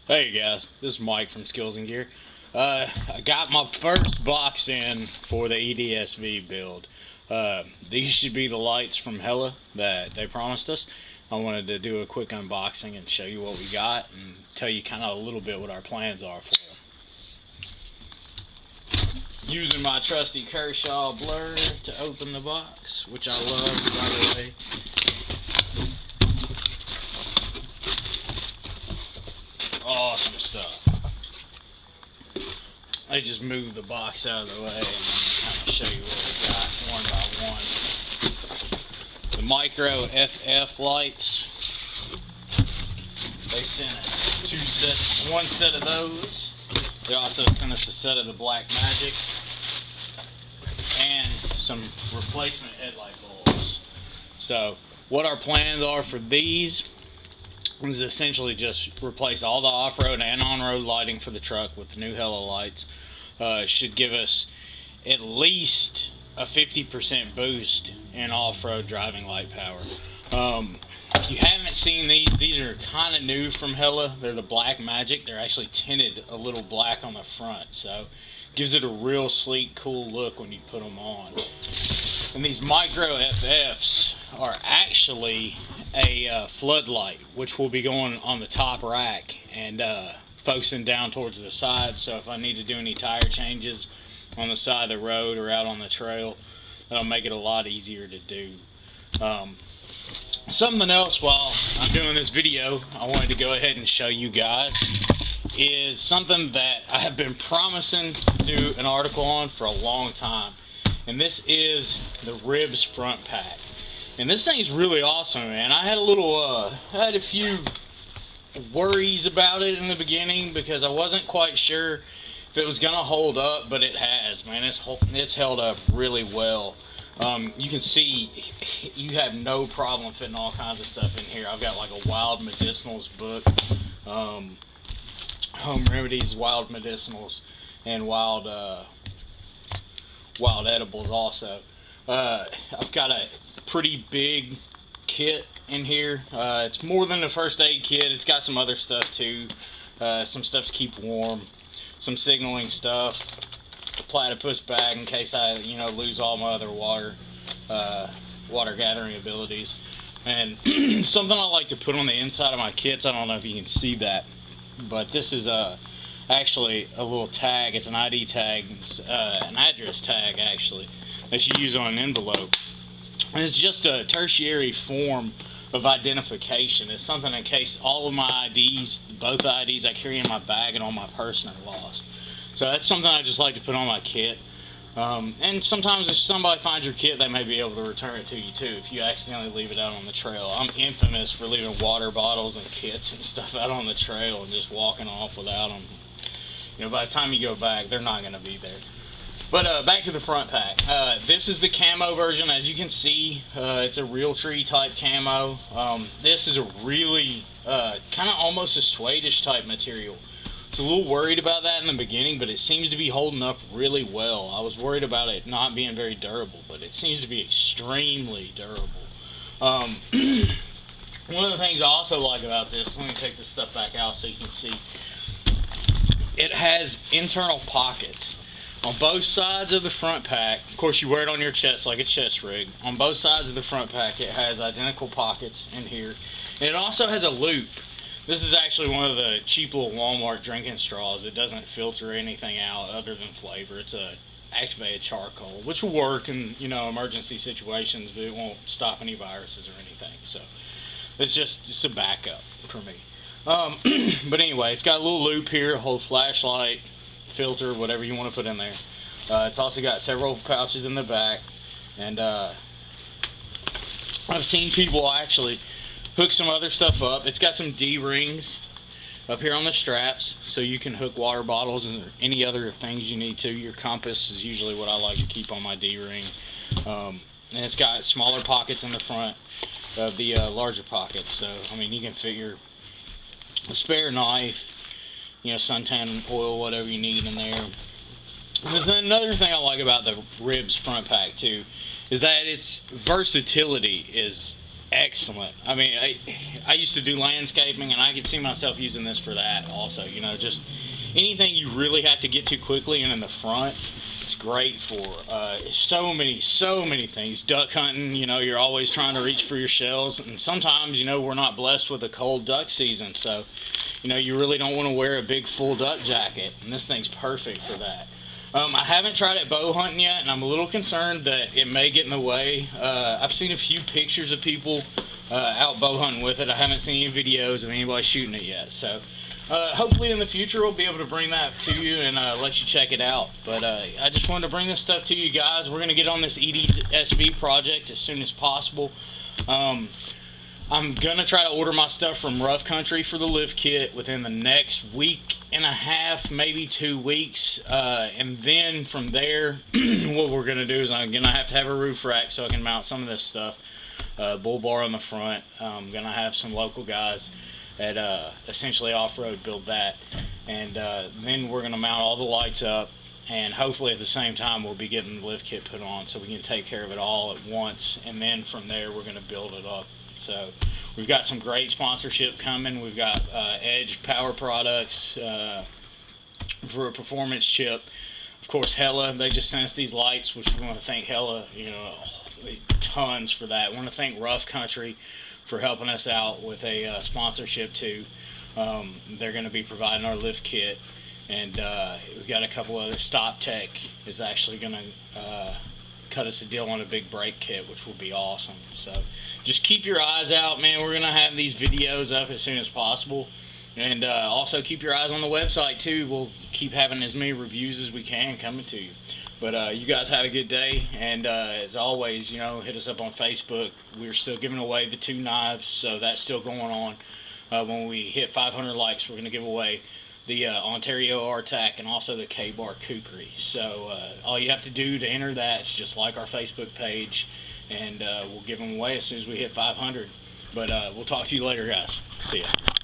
Hey guys, this is Mike from Skills and Gear. I got my first box in for the EDSV build. These should be the lights from Hella that they promised us. I wanted to do a quick unboxing and show you what we got and tell you kind of a little bit what our plans are for them. Using my trusty Kershaw blur to open the box, which I love, by the way. Awesome stuff. I just moved the box out of the way and kind of show you what we got one by one. The micro FF lights. They sent us one set of those. They also sent us a set of the Black Magic and some replacement headlight bulbs. So what our plans are for these is essentially just replace all the off-road and on-road lighting for the truck with the new Hella lights. Should give us at least a 50% boost in off-road driving light power. If you haven't seen these are kind of new from Hella. They're the Black Magic. They're actually tinted a little black on the front, so gives it a real sleek, cool look when you put them on. And these micro FFs are actually a floodlight, which will be going on the top rack and focusing down towards the side. So if I need to do any tire changes on the side of the road or out on the trail, that'll make it a lot easier to do. Something else while I'm doing this video I wanted to go ahead and show you guys is something that I have been promising to do an article on for a long time, and this is the RIBZ Frontpack. And this thing's really awesome, man. I had a few worries about it in the beginning because I wasn't quite sure if it was gonna hold up, but it has, man. It's held up really well. You can see you have no problem fitting all kinds of stuff in here. I've got like a wild medicinals book, home remedies, wild medicinals, and wild edibles also. I've got a pretty big kit in here. It's more than a first aid kit. It's got some other stuff too. Some stuff to keep warm, some signaling stuff, a platypus bag in case I lose all my other water gathering abilities, and something I like to put on the inside of my kits. I don't know if you can see that, but this is actually a little tag. It's an ID tag, an address tag actually, that you use on an envelope. And it's just a tertiary form of identification. It's something in case all of my IDs, both IDs I carry in my bag and on my person are lost. So that's something I just like to put on my kit. And sometimes if somebody finds your kit, they may be able to return it to you too if you accidentally leave it out on the trail. I'm infamous for leaving water bottles and kits and stuff out on the trail and just walking off without them. By the time you go back, they're not going to be there. But back to the Frontpack. This is the camo version. As you can see, it's a real tree type camo. This is a really kind of almost a suede-ish type material. I was a little worried about that in the beginning, but it seems to be holding up really well. I was worried about it not being very durable, but it seems to be extremely durable. One of the things I also like about this, let me take this stuff back out so you can see, it has internal pockets on both sides of the Frontpack. Of course, you wear it on your chest like a chest rig. On both sides of the Frontpack, it has identical pockets in here, and it also has a loop. This is actually one of the cheap little Walmart drinking straws. It doesn't filter anything out other than flavor. It's a activated charcoal, which will work in emergency situations, but it won't stop any viruses or anything. So it's just a backup for me. But anyway, it's got a little loop here, hold flashlight, filter, whatever you want to put in there. It's also got several pouches in the back, and I've seen people actually hook some other stuff up. It's got some D-rings up here on the straps, so you can hook water bottles and any other things you need to. Your compass is usually what I like to keep on my D-ring. And it's got smaller pockets in the front of the larger pockets, so I mean you can fit your spare knife, suntan oil, whatever you need in there. And then another thing I like about the RIBZ Frontpack too is that its versatility is excellent. I mean, I used to do landscaping, and I could see myself using this for that also. You know, just anything you really have to get to quickly and in the front, it's great for. So many things. Duck hunting, you know, you're always trying to reach for your shells, and sometimes, you know, we're not blessed with a cold duck season, so, you know, you really don't want to wear a big full duck jacket, and this thing's perfect for that. I haven't tried it bow hunting yet, and I'm a little concerned that it may get in the way. I've seen a few pictures of people out bow hunting with it. I haven't seen any videos of anybody shooting it yet, so hopefully in the future we'll be able to bring that to you and let you check it out. But I just wanted to bring this stuff to you guys. We're going to get on this EDSB project as soon as possible. I'm gonna try to order my stuff from Rough Country for the lift kit within the next week and a half, maybe 2 weeks, and then from there what we're gonna do is I'm gonna have to have a roof rack so I can mount some of this stuff, bull bar on the front. I'm gonna have some local guys at Essentially Off-Road build that, and then we're gonna mount all the lights up, and hopefully at the same time we'll be getting the lift kit put on so we can take care of it all at once, and then from there we're gonna build it up. So we've got some great sponsorship coming. We've got Edge Power Products for a performance chip. Of course, Hella, they just sent us these lights, which we want to thank Hella, you know, tons for that. We want to thank Rough Country for helping us out with a sponsorship too. They're going to be providing our lift kit, and we've got a couple other. Stop Tech is actually going to cut us a deal on a big brake kit, which will be awesome. So just keep your eyes out, man. We're gonna have these videos up as soon as possible, and also keep your eyes on the website too. We'll keep having as many reviews as we can coming to you. But you guys have a good day, and as always, you know, hit us up on Facebook. We're still giving away the 2 knives, so that's still going on. When we hit 500 likes, we're gonna give away the Ontario R-Tac and also the K-Bar Kukri. So all you have to do to enter that is just like our Facebook page, and we'll give them away as soon as we hit 500. But we'll talk to you later, guys. See ya.